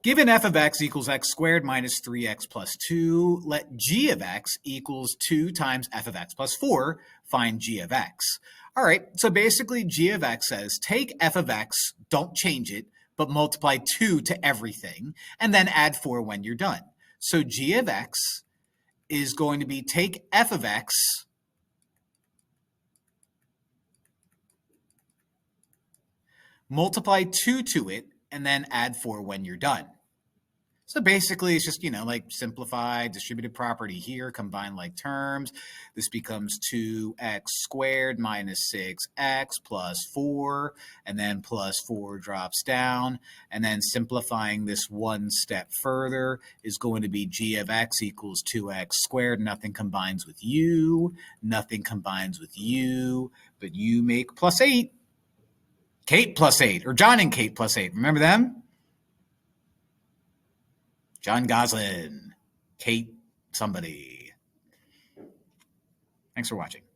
Given f of x equals x squared minus 3x plus 2, let g of x equals 2 times f of x plus 4. Find g of x. All right, so basically g of x says take f of x, don't change it, but multiply 2 to everything, and then add 4 when you're done. So g of x is going to be take f of x multiply 2 to it, and then add 4 when you're done. So basically, it's just, like simplified distributive property here, combine like terms. This becomes 2x squared minus 6x plus 4, and then plus 4 drops down. And then simplifying this one step further is going to be g of x equals 2x squared. Nothing combines with u. Nothing combines with u, but you make plus 8. Kate plus 8, or John and Kate plus 8. Remember them? John Goslin, Kate somebody. Thanks for watching.